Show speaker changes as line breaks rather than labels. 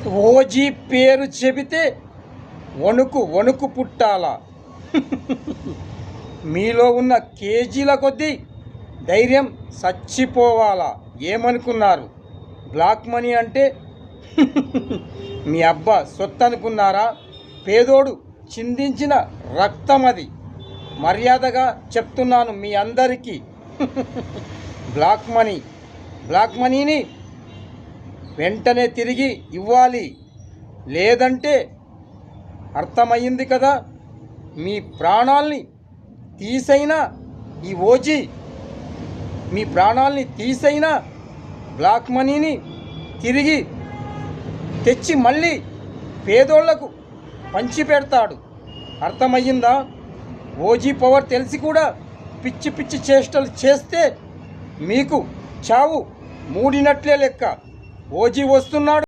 OG పేరు చెబితే వణుకు వణుకు పుట్టాలా? మీలో ఉన్న కేజీల కొద్దీ ధైర్యం చచ్చిపోవాలా? ఏమనుకున్నారు? బ్లాక్ మనీ అంటే మీ అబ్బా సొత్తు అనుకున్నారా? పేదోడు చిందించిన రక్తం అది. మర్యాదగా చెప్తున్నాను మీ అందరికీ. బ్లాక్ మనీని వెంటనే తిరిగి ఇవ్వాలి. లేదంటే అర్థమయ్యింది కదా, మీ ప్రాణాల్ని తీసైనా ఈ ఓజీ మీ ప్రాణాల్ని తీసైనా బ్లాక్ మనీని తిరిగి తెచ్చి మళ్ళీ పేదోళ్లకు పంచి పెడతాడు. అర్థమయ్యిందా? ఓజీ పవర్ తెలిసి కూడా పిచ్చి పిచ్చి చేష్టలు చేస్తే మీకు చావు మూడినట్లే లెక్క. ఓజీ వస్తున్నాడు.